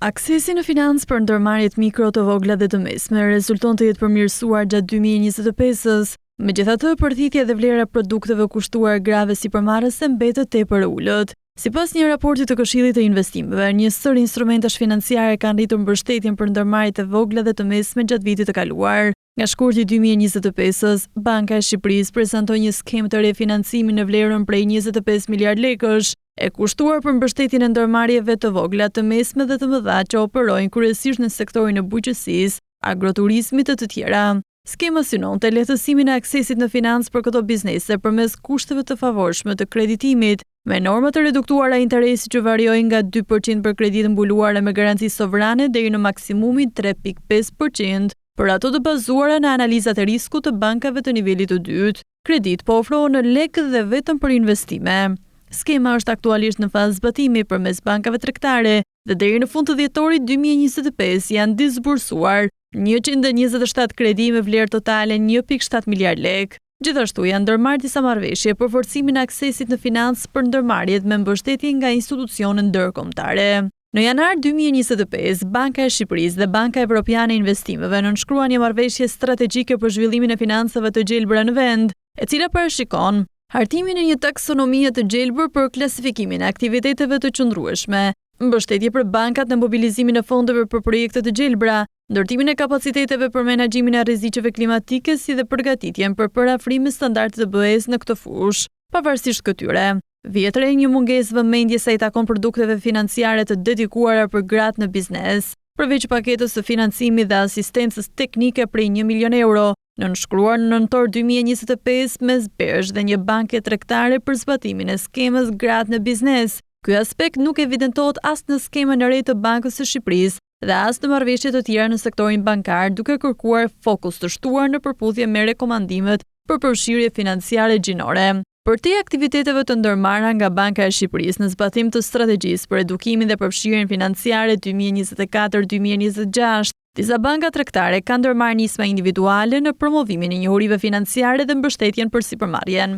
Aksesi në financë për ndërmarrjet mikro të vogla dhe të mesme rezulton të jetë përmirësuar gjatë 2025-s. Megjithatë, përthithja dhe vlera produkteve kushtuar grave sipërmarrëse mbetet tepër e ulët. Sipas një raporti të Këshillit të Investimeve, një sër instrumentash financiare kanë rritur mbështetjen për ndërmarrjet e vogla dhe të mesme gjatë vitit të kaluar. Nga shkurti 2025-s, Banka e Shqipërisë prezantoi një skemë të refinancimi në vlerën prej 25 miliard lekësh, e kushtuar për mbështetjen e ndërmarrjeve të vogla, të mesme dhe të mëdha që operojnë kryesisht në sektorin e bujqësisë, agroturizmit e të tjera. Skema synonte lehtësimin e aksesit në financë për këto biznese përmes kushteve të favorshme të kreditimit, me norma të reduktuara interesi që variojnë nga 2% për kreditë mbuluara me garanci sovrane deri në maksimumin 3.5%. Për ato të bazuara në analizat e riskut të bankave të nivelit të dytë, kredit po ofrohen në lekë dhe vetëm për investime. Skema është aktualisht në fazë zbatimi përmes bankave tregtare dhe deri në fund të dhjetorit 2025 janë disbursuar 127 kredi me vlerë totale 1.7 miliard lekë. Gjithashtu janë ndërmarrë disa marrëveshje për forcimin e aksesit në financë për ndërmarrjet me mbështetje nga institucione ndërkombëtare. Në janar 2025, Banka e Shqipërisë dhe Banka Evropiane e Investimeve nënshkruan një marrëveshje strategjike për zhvillimin e financave të gjelbra në vend, e cila parashikon hartimin e një taksonomie të gjelbër për klasifikimin e aktiviteteve të qëndrueshme, mbështetje për bankat në mobilizimin e fondeve për projekte të gjelbra, ndërtimin e kapaciteteve për menaxhimin e rreziqeve klimatike si dhe përgatitjen për parafrimin e standardeve të BE-s në këtë fushë. Pavarësisht këtyre, vjetre një mungesë vëmendje sa i takon produkteve financiare të dedikuara për gratë në biznes, përveç paketës së financimit dhe asistencës teknike prej 1 milion euro, nënshkruar në nëntor 2025 mes BERSH dhe një banke tregtare për zbatimin e skemës gratë në biznes. Ky aspekt nuk evidentohet as në skemën e re të Bankës së Shqipërisë dhe as në marrëveshje të tjera në sektorin bankar, duke kërkuar fokus të shtuar në përputhje me rekomandimet për përfshirje financiare gjinore. Për te aktiviteteve të ndërmarra nga Banka e Shqipërisë në zbatim të strategjisë për edukimin dhe përfshirjen financiare 2024-2026, disa banka tregtare kanë ndërmarrë nisma individuale në promovimin e njohurive financiare dhe mbështetjen për sipërmarrjen.